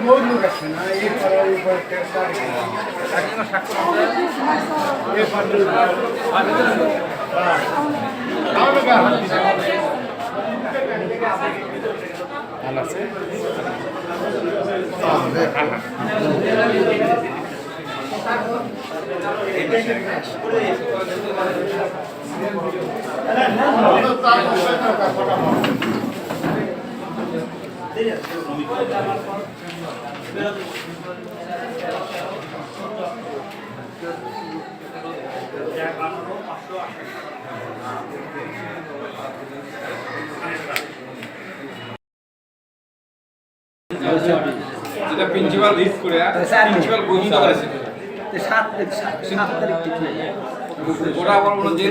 बहुत लोग আসছে না এই পাড়ার উপর ভালো আছে যেটা প্রিন্সিপাল লিড করে প্রিন্সিপাল বহিষ্কার করেছে 7 তারিখ ঠিক নেই ওরা আবার বলো যে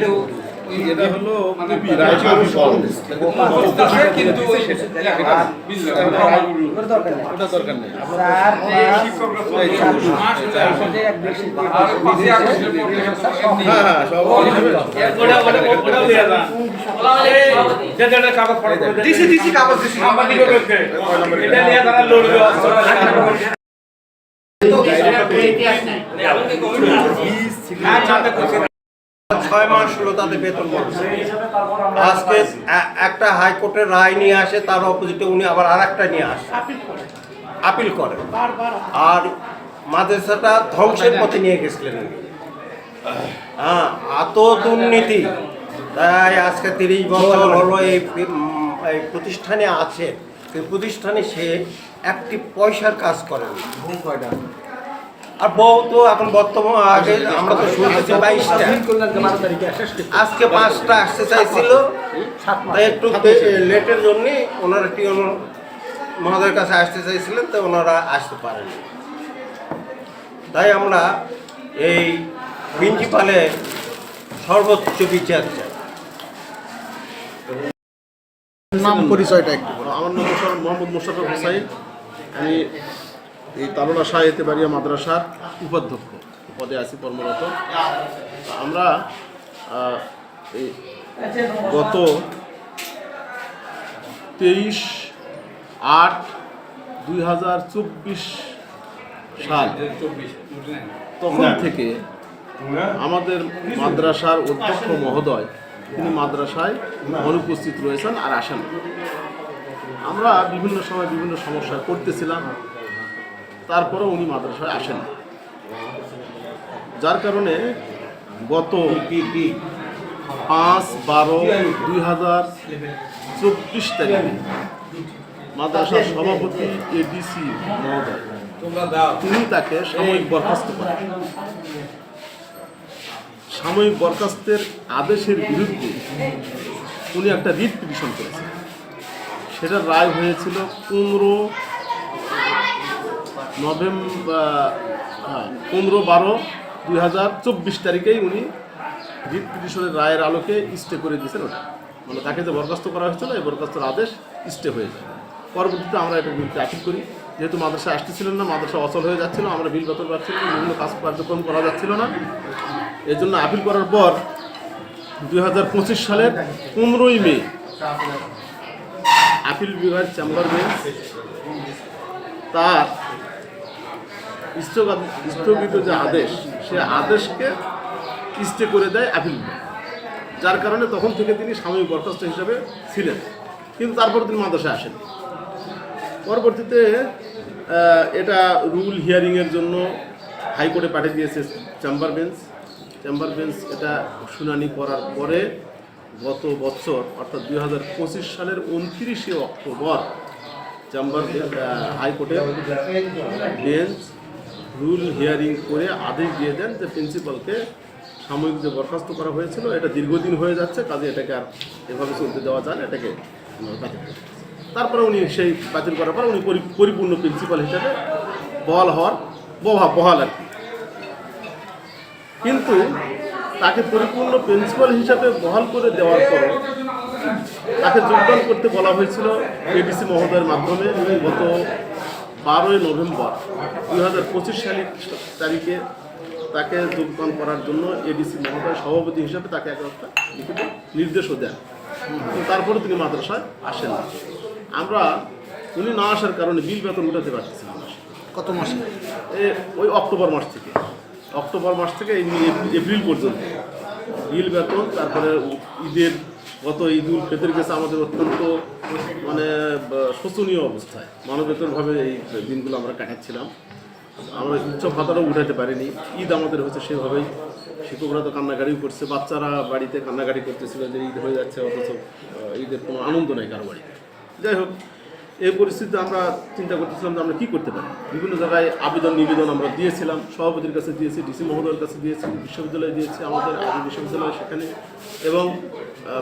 এটা হলো মানে কিন্তু ওটা দরকার নেই ছয় মাস হলো তাদের বেতন বলছে। আজকে একটা হাইকোর্টের রায় নিয়ে আসে, তার অপোজিটে উনি আবার আর একটা নিয়ে আসে, আপিল করেন। আর মাদ্রাসাটা ধ্বংসের পথে নিয়ে গেছিলেন উনি। এত দুর্নীতি, তাই আজকে 30 বছর হলো এই প্রতিষ্ঠানে আছে। সেই প্রতিষ্ঠানে সে একটি পয়সার কাজ করেন। আর বউ তো এখন বর্তমান আগে আমরা তো শুনতেছি 22টা, আজকে 5টা আসতে চাইছিল, তাই একটু লেটের জন্যে ওনারা টিউন মহোদয়ের কাছে আসতে চাইছিলেন, তো ওনারা আসতে পারেনি। তাই আমরা এই প্রিন্সিপালের সর্বোচ্চ বিচার চাই। নাম পরিচয়টা একটু বলো। আমার নাম মোহাম্মদ মোশাররফ হোসাইন। আমি এই তালোড়া শাহ এতেবাড়িয়া মাদ্রাসার উপাধ্যক্ষ পদে আছি কর্মরত। আমরা এই গত 23/8/2024 সাল তখন থেকে আমাদের মাদ্রাসার অধ্যক্ষ মহোদয় তিনি মাদ্রাসায় অনুপস্থিত রয়েছেন আর আসেন। আমরা বিভিন্ন সময় বিভিন্ন সমস্যা করতেছিলাম, তারপরে উনি মাদ্রাসায় আসেন, যার কারণে গত 5/12/2024 তারিখে মাদ্রাসার সভাপতি এডিসি মহোদয় তিনি তাকে সাময়িক বরখাস্ত করেন। সাময়িক বরখাস্তের আদেশের বিরুদ্ধে উনি একটা রিট পিটিশন করেছেন। সেটার রায় হয়েছিল 15/12/2024 তারিখেই উনি রিট পিটিশনের রায়ের আলোকে স্টে করে দিয়েছেন। ওটা মানে তাকে যে বরখাস্ত করা হয়েছিল এই বরখাস্তের আদেশ স্টে হয়ে যায়। পরবর্তীতে আমরা এটা বিলকে আপিল করি, যেহেতু মাদ্রাসা আসতেছিলেন না, মাদ্রাসা অচল হয়ে যাচ্ছিল, আমরা বিল বেতন পাচ্ছিলাম, বিভিন্ন কার্যক্রম করা যাচ্ছিল না। এই জন্য আপিল করার পর 2025 সালের 15ই মে আপিল বিভাগের চেম্বার বেঞ্চ তার স্থগিত যে আদেশ, সে আদেশকে স্টে করে দেয় আপিল বিভাগ, যার কারণে তখন থেকে তিনি সাময়িক বরখাস্ত হিসাবে ছিলেন, কিন্তু তারপর তিনি মাদ্রাসায় আসেন। পরবর্তীতে এটা রুল হিয়ারিংয়ের জন্য হাইকোর্টে পাঠিয়ে দিয়েছে চেম্বার বেঞ্চ। এটা শুনানি করার পরে গত বছর অর্থাৎ 2025 সালের 29শে অক্টোবর চেম্বার হাইকোর্টের বেঞ্চ রুল হিয়ারিং করে আদেশ দিয়ে দেন যে প্রিন্সিপালকে সাময়িক যে বরখাস্ত করা হয়েছিল এটা দীর্ঘদিন হয়ে যাচ্ছে, কাজে এটাকে আর এভাবে চলতে দেওয়া যায় না, এটাকে বাতিল করে। তারপরে উনি সেই বাতিল করার পর উনি পরিপূর্ণ প্রিন্সিপাল হিসেবে বহাল আর কি। কিন্তু তাকে পরিপূর্ণ প্রিন্সিপাল হিসাবে বহাল করে দেওয়ার পর তাকে যোগদান করতে বলা হয়েছিল এডিসি মহোদয়ের মাধ্যমে। গত 12 নভেম্বর 2025 তারিখে তাকে যোগদান করার জন্য এডিসি মহোদয় সভাপতি হিসাবে তাকে একটা লিখিত নির্দেশও দেন, তারপরে তিনি মাদ্রাসায় আসেন। উনি না আসার কারণে বিল বেতন উঠাতে পারতেছিলাম না। কত মাসে? ওই অক্টোবর মাস থেকে এপ্রিল পর্যন্ত বিল বেতন, তারপরে গত ঈদুল ফিতর গেছে আমাদের অত্যন্ত শোচনীয় অবস্থায়, মানবেতরভাবে এই দিনগুলো আমরা কাটাচ্ছিলাম। আমরা উচ্চ ভাতারও উঠাতে পারিনি। ঈদ আমাদের হচ্ছে সেভাবেই, শিক্ষকরা তো কান্নাকাটিও করছে, বাচ্চারা বাড়িতে কান্নাকাটি করতেছিল যে ঈদ হয়ে যাচ্ছে, অথচ ঈদের কোনো আনন্দ নেই কারো বাড়িতে। যাই হোক, এই পরিস্থিতিতে আমরা চিন্তা করতেছিলাম যে আমরা কী করতে পারি। বিভিন্ন জায়গায় নিবেদন আমরা দিয়েছিলাম, সভাপতির কাছে দিয়েছি, ডিসি মহোদয়ের কাছে দিয়েছি, বিশ্ববিদ্যালয়ে দিয়েছি, আমাদের আগে বিশ্ববিদ্যালয় সেখানে, এবং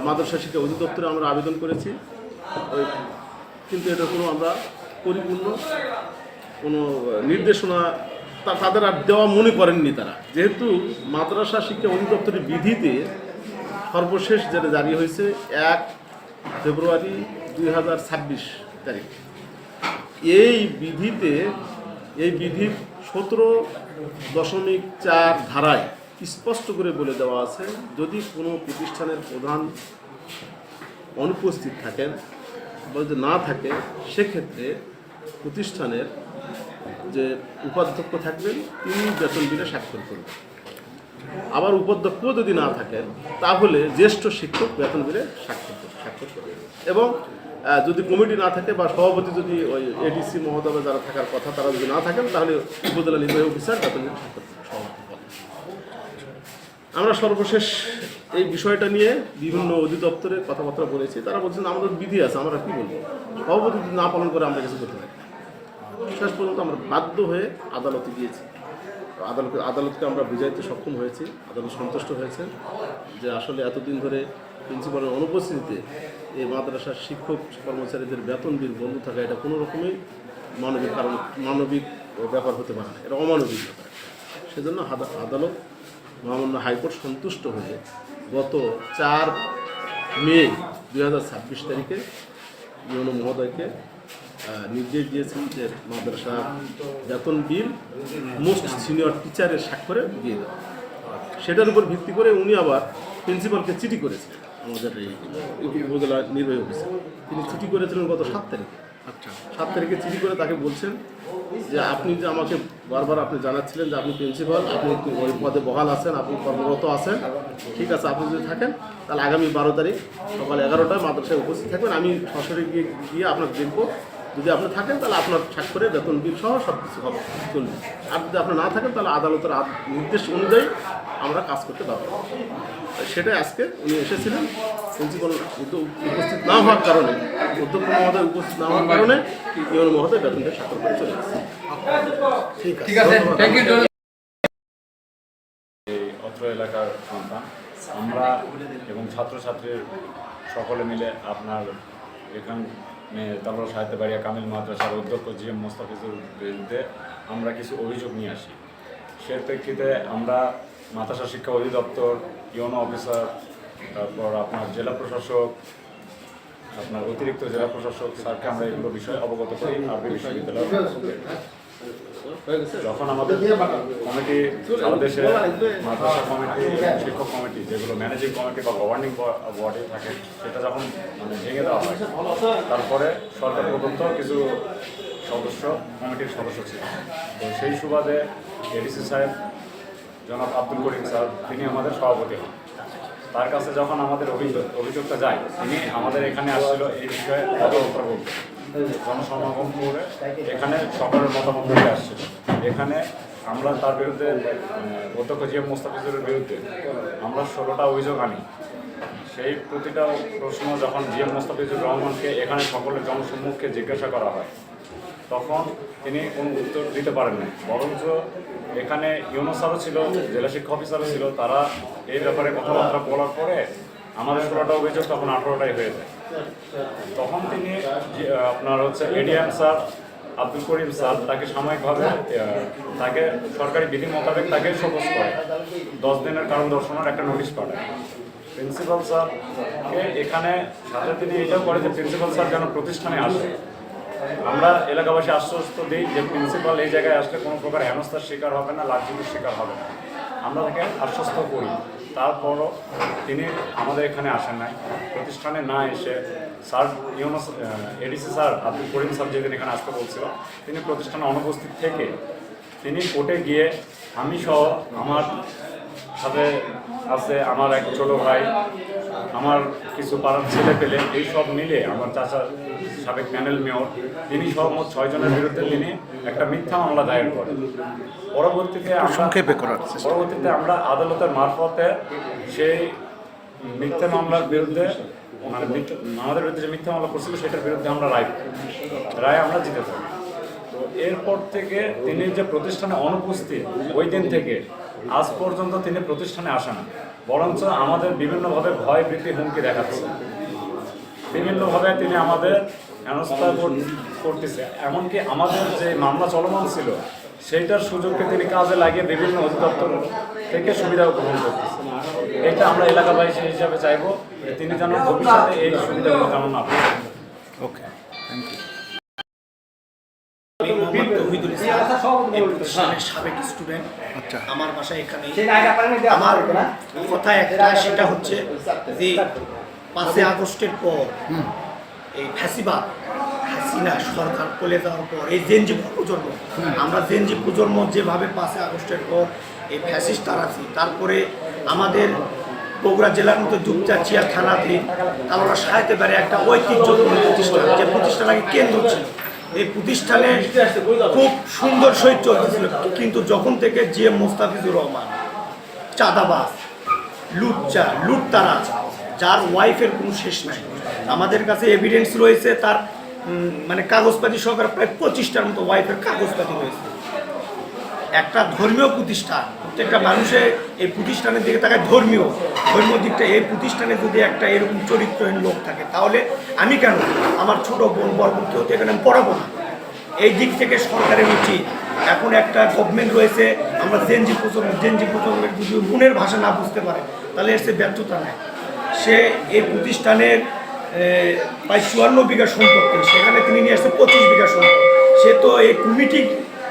মাদ্রাসা শিক্ষা অধিদপ্তরে আমরা আবেদন করেছি। কিন্তু এটা আমরা পরিপূর্ণ কোনো নির্দেশনা তাদের আর দেওয়া মনে করেননি তারা, যেহেতু মাদ্রাসা শিক্ষা অধিদপ্তরের বিধিতে সর্বশেষ যেটা জারি হয়েছে 1 ফেব্রুয়ারি 2026 তারিখ। এই বিধির 17.4 ধারায় স্পষ্ট করে বলে দেওয়া আছে, যদি কোনো প্রতিষ্ঠানের প্রধান অনুপস্থিত থাকেন বা যদি না থাকে, সেক্ষেত্রে প্রতিষ্ঠানের যে উপাধ্যক্ষ থাকবেন তিনি বেতন বিলে স্বাক্ষর করবেন। আবার উপাধ্যক্ষ যদি না থাকেন তাহলে জ্যেষ্ঠ শিক্ষক বেতন বিলে স্বাক্ষর করবেন। এবং যদি কমিটি না থাকে বা সভাপতি যদি ওই এডিসি মহোদয় যারা থাকার কথা তারা যদি না থাকেন, তাহলে উপজেলা নির্বাহী অফিসার বেতন বিলে স্বাক্ষর করবেন। আমরা সর্বশেষ এই বিষয়টা নিয়ে বিভিন্ন অধিদপ্তরের কথাবার্তা বলেছি। তারা বলছেন আমাদের বিধি আছে, আমরা কী বলবো, সভাপতি যদি না পালন করে আমরা কিছু করতে পারি। শেষ পর্যন্ত আমরা বাধ্য হয়ে আদালতে গিয়েছি। আদালতকে আমরা বুঝাইতে সক্ষম হয়েছি, আদালত সন্তুষ্ট হয়েছেন যে আসলে এতদিন ধরে প্রিন্সিপালের অনুপস্থিতিতে এই মাদ্রাসার শিক্ষক কর্মচারীদের বেতন বিল বন্ধ থাকা এটা কোনো রকমই মানবিক ব্যাপার হতে পারে না, এটা অমানবিক ব্যাপার। সেজন্য আদালত মহামান্য হাইকোর্ট সন্তুষ্ট হয়ে গত 4 মে 2026 তারিখে ইউনো মহোদয়কে নির্দেশ দিয়েছেন যে মাদ্রাসা বেতন বিল মোস্ট সিনিয়র টিচারের স্বাক্ষরে দিয়ে দেওয়া। সেটার উপর ভিত্তি করে উনি আবার প্রিন্সিপালকে চিঠি করেছিলেন, আমাদের এই উপজেলা নির্বাহী অফিসার তিনি চিঠি করেছিলেন গত 7 তারিখে। 7 তারিখে চিঠি করে তাকে বলছেন যে আপনি যে আমাকে বারবার আপনি জানাচ্ছিলেন যে আপনি প্রিন্সিপাল, আপনি ওই পদে বহাল আছেন, আপনি কর্মরত আছেন, ঠিক আছে, আপনি যদি থাকেন তাহলে আগামী 12 তারিখ সকাল 11টায় মাদ্রাসায় উপস্থিত থাকবেন, আমি সরাসরি গিয়ে আপনাকে দেখবো। যদি আপনি থাকেন তাহলে আপনার স্বাক্ষরে বেতন বিল সহ সব কিছু হবে, চলবে। আর যদি আপনি না থাকেন তাহলে আদালতের নির্দেশ অনুযায়ী আমরা কাজ করতে পারবো। সেটাই আজকে উনি এসেছিলেন, প্রিন্সিপাল উপস্থিত না হওয়ার কারণে, অধ্যক্ষ মহোদয় উপস্থিত না হওয়ার কারণে ইউনো মহোদয় বেতনটা স্বাক্ষর করে চলে গেছে। ঠিক আছে, থ্যাংক ইউ। এই অত্র এলাকার সন্তান আমরা এবং ছাত্রছাত্রীর সকলে মিলে আপনার এখানে তারপর সাহিত্যবাড়িয়া কামিল মাদ্রাসার অধ্যক্ষ GM মোস্তাফিজুর বিরুদ্ধে আমরা কিছু অভিযোগ নিয়ে আসি। সে প্রেক্ষিতে আমরা মাদ্রাসা শিক্ষা অধিদপ্তর, ইউনো অফিসার, তারপর আপনার জেলা প্রশাসক, আপনার অতিরিক্ত জেলা প্রশাসক স্যারকে আমরা এগুলো বিষয়ে অবগত করি। আরবি বিশ্ববিদ্যালয় যখন আমাদের কমিটি, সারা দেশে মাদ্রাসা কমিটি, শিক্ষক কমিটি, যেগুলো ম্যানেজিং কমিটি বা গভর্নিং বডি থাকে, সেটা যখন ভেঙে দেওয়া হয়, তারপরে সরকার প্রদত্ত কিছু কমিটির সদস্য ছিলেন। তো সেই সুবাদে এডিসি সাহেব জনাব আব্দুল করিম স্যার তিনি আমাদের সভাপতি হন। তার কাছে যখন আমাদের অভিযোগটা যায়, তিনি আমাদের এখানে আসছিল এই বিষয়ে কথাবার্তা বলতে, জনসমাগম করে এখানে সকলের মতামত দিয়ে আসছিল। এখানে আমরা তার বিরুদ্ধে অধ্যক্ষ জিএম মোস্তাফিজুরের বিরুদ্ধে আমরা 16টা অভিযোগ আনি। সেই প্রতিটা প্রশ্ন যখন জিএম মোস্তাফিজুর রহমানকে এখানে সকলের জনসম্মুখে জিজ্ঞাসা করা হয়, তখন তিনি কোনো উত্তর দিতে পারেন না। বরঞ্চ এখানে ইউনুস স্যারও ছিল, জেলা শিক্ষা অফিসারও ছিল, তারা এই ব্যাপারে কথাবার্তা বলার পরে আমাদের 16টা অভিযোগ তখন 18টাই হয়ে যায়। তখন তিনি আপনার ADM sir Abdul Karim sir তাকে সাময়িকভাবে তাকে সরকারি বিধি মোতাবেক তাকে শোকজ করে 10 দিনের কারণ দর্শনের একটা নোটিশ পাঠায়। প্রিন্সিপাল স্যারকে এখানে সাথে তিনি এটাও করে যে প্রিন্সিপাল স্যার যেন প্রতিষ্ঠানে আসে। আমরা এলাকাবাসী আশ্বস্ত দিই যে প্রিন্সিপাল এই জায়গায় আসলে কোনো প্রকার হেনস্থার শিকার হবে না, লাঞ্ছনার শিকার হবে না, আমরা তাকে আশ্বস্ত করি। তারপরও তিনি আমাদের এখানে আসেন নাই। প্রতিষ্ঠানে না এসে sir Yunus ADC sir Abdul Karim sir যেদিন এখানে আসতে বলছিল, তিনি প্রতিষ্ঠানে অনুপস্থিত থেকে তিনি কোর্টে গিয়ে আমি সহ আমার সাথে আছে আমার এক ছোট ভাই, আমার কিছু পাড়ার ছেলে পেলে, এই সব মিলে আমার চাচা সাবেক প্যানেল মেয়র, তিনি সহ মোট 6 জনের বিরুদ্ধে তিনি একটা মিথ্যা মামলা দায়ের করেন। পরবর্তীতে আমরা আদালতের মারফতে সেই মিথ্যা মামলার বিরুদ্ধে মানে আমাদের বিরুদ্ধে যে মিথ্যা মামলা করছিল সেটার বিরুদ্ধে আমরা রায় আমরা জিতে থাকি। তো এরপর থেকে তিনি যে প্রতিষ্ঠানে অনুপস্থিত, ওই দিন থেকে আজ পর্যন্ত তিনি প্রতিষ্ঠানে আসেন না, বরঞ্চ আমাদের বিভিন্নভাবে ভয় ভীতি হুমকি দেখাচ্ছে। বিভিন্নভাবে তিনি আমাদের হেনস্থা করতেছে। এমনকি আমাদের যে মামলা চলমান ছিল সেইটার সুযোগকে তিনি কাজে লাগিয়ে বিভিন্ন অধিদপ্তর থেকে সুবিধা গ্রহণ করতেছে। এটা আমরা এলাকাবাসী হিসাবে চাইব যে তিনি যেন ভবিষ্যতে এই সুবিধাগুলো যেন না পান। ওকে, থ্যাংক ইউ। সাবেক স্টুডেন্ট। আচ্ছা, আমার বাসায় এখানে। আমার কথা একটা, সেটা হচ্ছে যে 5 আগস্টের পর এই ফ্যাসিবাদ হাসিনা সরকার চলে যাওয়ার পর এই জেনজি প্রজন্ম, আমরা জেনজি প্রজন্ম যেভাবে 5 আগস্টের পর এই ফ্যাসিস্টার আছি, তারপরে আমাদের বগুড়া জেলার মতো দুপচাচিয়া থানাতে তারা সাহায্যে পারে একটা ঐতিহ্যপূর্ণ প্রতিষ্ঠান, যে প্রতিষ্ঠান আগে কেন্দ্র ছিল। এই প্রতিষ্ঠানে খুব সুন্দর সহিত চলতেছিল, কিন্তু যখন থেকে জিএম মোস্তাফিজুর রহমান চাঁদাবাজ, লুটতারাজ, যার ওয়াইফের কোনো শেষ নাই, আমাদের কাছে এভিডেন্স রয়েছে তার মানে কাগজপাতি সহকারে প্রায় 25টার মতো ওয়াইফের কাগজপাতি রয়েছে। একটা ধর্মীয় প্রতিষ্ঠান, প্রত্যেকটা মানুষের এই প্রতিষ্ঠানের দিকে তাকায় ধর্মীয় দিকটা। এই প্রতিষ্ঠানে যদি একটা এরকম চরিত্রহীন লোক থাকে, তাহলে আমি কেন, আমার ছোট বোন বড় কেউ তো এখানে আমি পড়াবো না। এই দিক থেকে সরকারের উচিত, এখন একটা গভর্নমেন্ট রয়েছে, আমরা জেনজি প্রজন্মের যদি মনের ভাষা না বুঝতে পারে তাহলে এর সে ব্যর্থতা নেয়। সে এই প্রতিষ্ঠানের প্রায় 54 বিঘা সম্পত্তি, সেখানে তিনি নিয়ে আসছে 25 বিঘা সম্পত্তি। সে তো এই কমিটি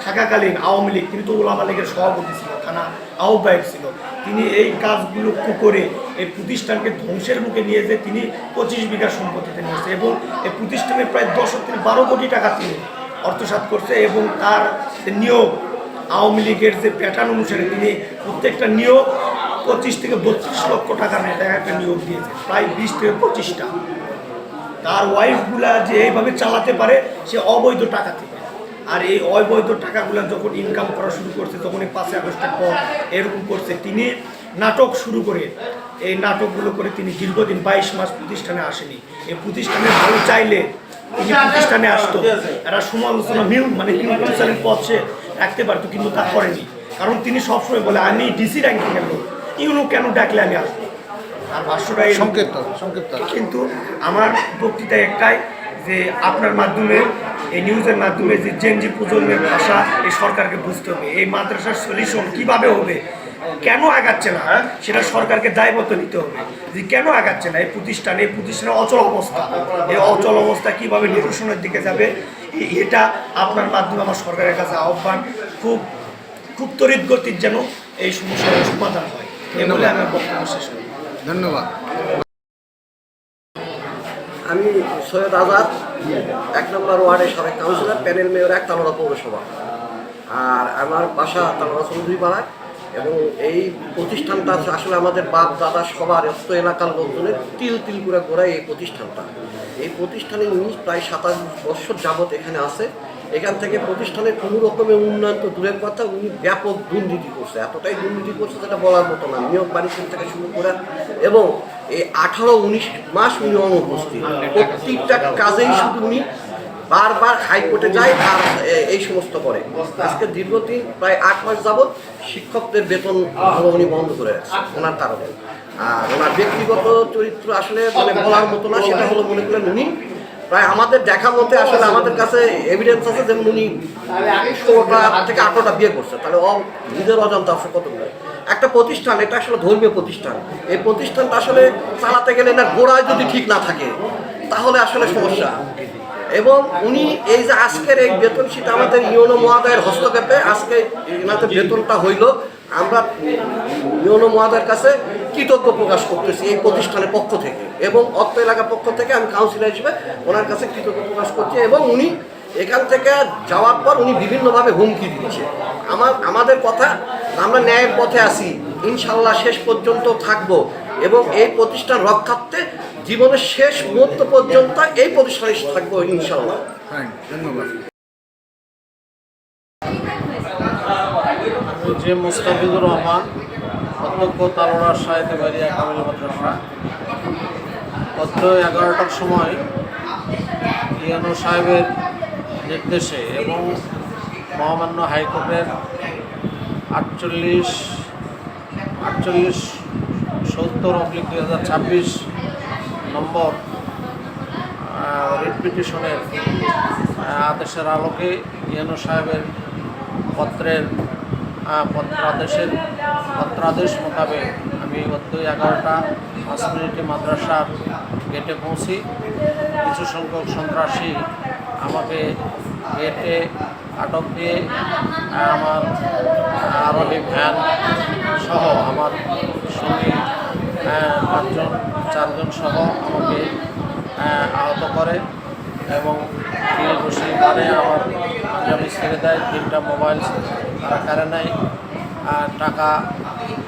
থাকাকালীন আওয়ামী লীগ, তিনি তো ওলামা লীগের সভাপতি ছিল, থানা আহ্বায়ক ছিল, তিনি এই কাজগুলো করে এই প্রতিষ্ঠানকে ধ্বংসের মুখে নিয়ে যে তিনি 25 বিঘা সম্পত্তিতে নিয়েছে, এবং এই প্রতিষ্ঠানে প্রায় 10 থেকে 12 কোটি টাকা তিনি অর্থসাৎ করছে। এবং তার নিয়োগ আওয়ামী লীগের যে প্যাটার্ন অনুসারে তিনি প্রত্যেকটা নিয়োগ 25 থেকে 32 লক্ষ টাকা নেয়, একটা নিয়োগ দিয়েছে, প্রায় 20 থেকে 25টা। তার ওয়াইফগুলা যে এইভাবে চালাতে পারে সে অবৈধ টাকা থেকে। আর এই অবৈধ টাকাগুলো যখন ইনকাম করা শুরু করছে, তখন এই 5 আগস্টের পর এরকম করছে। তিনি নাটক শুরু করে এই নাটকগুলো করে তিনি দীর্ঘদিন 22 মাস প্রতিষ্ঠানে আসেনি। এই প্রতিষ্ঠানে ভালো চাইলে তিনি প্রতিষ্ঠানে আসতো, একটা সমালোচনা মানে নিউট্রিশনের পথ সে রাখতে পারতো, কিন্তু তা করেনি। কারণ তিনি সবসময় বলে আমি ডিসি র্যাঙ্কিংয়ের লোক, ইউনো কেন ডাকলে আমি আসবো। আর ভাষ্যটা সংক্ষিপ্ত। কিন্তু আমার বক্তৃতা একটাই, যে আপনার মাধ্যমে, এই নিউজের মাধ্যমে যে জেনজি প্রজন্মের ভাষা এই সরকারকে বুঝতে হবে। এই মাদ্রাসার সলিউশন কীভাবে হবে, কেন আগাচ্ছে না, সেটা সরকারকে দায়বদ্ধ নিতে হবে যে কেন আগাচ্ছে না। এই প্রতিষ্ঠানের অচল অবস্থা, এই অচল অবস্থা কীভাবে নিরসনের দিকে যাবে, এটা আপনার মাধ্যমে আমার সরকারের কাছে আহ্বান, খুব তড়িৎ গতির যেন এই সমস্যার সমাধান হয়। এই বলে আমার বক্তব্য শেষ করি। ধন্যবাদ। আমি সৈয়দ আজাদ 1 নম্বর ওয়ার্ডের সাবেক কাউন্সিলর, প্যানেল মেয়র 1 তালোড়া পৌরসভা। আর আমার বাসা তালোড়া চৌধুরী পাড়ায়। এবং এই প্রতিষ্ঠানটা আসলে আমাদের বাপ দাদা সবার অত এলাকার লোকজনের তিল তিল করে গড়ায় এই প্রতিষ্ঠানটা। এই প্রতিষ্ঠানে উনি প্রায় 27 বছর যাবৎ এখানে আছে। এখান থেকে প্রতিষ্ঠানের কোনো রকমের উন্নয়ন তো দূরের কথা, উনি ব্যাপক দুর্নীতি করছে, এতটাই দুর্নীতি করছে যেটা বলার মতো না। নিয়োগ বাণিজ্য থেকে শুরু করে এবং এই 18-19 মাস উনি অনুপস্থিত, প্রত্যেকটা কাজেই শুধু উনি বারবার হাইকোর্টে যায় আর এই সমস্ত করে। আজকে দীর্ঘদিন প্রায় 8 মাস যাবৎ শিক্ষকদের বেতন উনি বন্ধ করে রাখছে ওনার কারণে। আর ওনার ব্যক্তিগত চরিত্র আসলে মানে বলার মতো না। সেটা হলো মনে করেন উনি প্রায় আমাদের দেখা মতে আসলে আমাদের কাছে এভিডেন্স আছে যেমন উনি 16টা থেকে 18টা বিয়ে করছে। তাহলে নিজের অজান্তে আসলে কতগুলো একটা প্রতিষ্ঠান, এটা আসলে ধর্মীয় প্রতিষ্ঠান। এই প্রতিষ্ঠানটা আসলে চালাতে গেলে না গোড়ায় যদি ঠিক না থাকে তাহলে আসলে সমস্যা। এবং উনি এই যে আজকের এই বেতন শীত আমাদের ইউনো মহোদয়ের হস্তক্ষেপে আজকে এনাদের বেতনটা হইল, আমরা ইউনো মহোদয়ের কাছে কৃতজ্ঞ প্রকাশ করতেছি এই প্রতিষ্ঠানের পক্ষ থেকে এবং অত্র এলাকার পক্ষ থেকে। আমি কাউন্সিলর হিসেবে ওনার কাছে কৃতজ্ঞ প্রকাশ করছি। এবং উনি এখান থেকে যাওয়ার পর উনি বিভিন্নভাবে হুমকি দিচ্ছে। আমাদের কথা, আমরা ন্যায়ের পথে আছি, ইনশাল্লাহ শেষ পর্যন্ত থাকব এবং এই প্রতিষ্ঠান রক্ষার্থে জীবনের শেষ মুহূর্ত পর্যন্ত এই প্রতিষ্ঠানে থাকবো ইনশাল্লাহ। ধন্যবাদ। আমি যে মোস্তাফিজুর রহমান, অধ্যক্ষ তালোড়া সাহেতে বাড়িয়া কামিল মাদ্রাসা। গত 11টার সময় ইউনো সাহেবের নির্দেশে এবং মহামান্য হাইকোর্টের 48/70/2026 নম্বর রিট পিটিশনের আদেশের আলোকে ইউনো সাহেবের পত্রাদেশ মোতাবেক আমি গত 11টা 5 মাদ্রাসার গেটে পৌঁছি। কিছু সংখ্যক সন্ত্রাসী আমাকে গেটে আটক দিয়ে আমার আরোহী ভ্যান সহ আমার সঙ্গী 4জন সহ আমাকে আহত করে এবং কিল বসে মারে। আমার পাঞ্জাবি ছেড়ে দেয়, 3টা মোবাইল তারা কেড়ে নেয়, টাকা,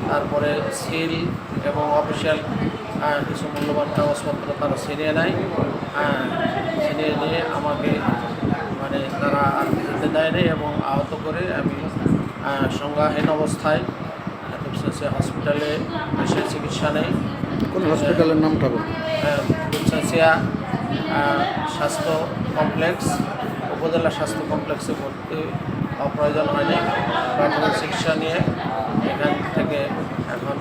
তারপরে সিল এবং অফিসিয়াল কিছু মূল্যবান কাগজপত্র তারা ছিনিয়ে নেয়। ছিনিয়ে নিয়ে আমাকে মানে তারা আর দিতে দেয়নি এবং আহত করে আমি সংজ্ঞাহীন অবস্থায় হসপিটালে এসে চিকিৎসা নেই। কোন হসপিটালের নামটা বলুন? দুপচাচিয়া স্বাস্থ্য কমপ্লেক্স, উপজেলা স্বাস্থ্য কমপ্লেক্সে ভর্তি হওয়া প্রয়োজন হয়নি। প্রাথমিক চিকিৎসা নিয়ে এখান থেকে এখন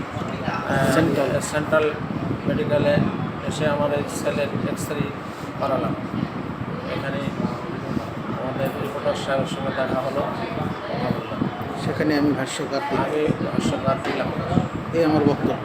সেন্ট্রাল মেডিকেলে এসে আমার এই ছেলের এক্স-রে করালাম। এখানে আমাদের রিপোর্টার সাহেবের সঙ্গে দেখা হলো, কথা বললাম। সেখানে আমি ভাষ্যকার আমি ভাষ্যকার দিলাম। এই আমার বক্তব্য।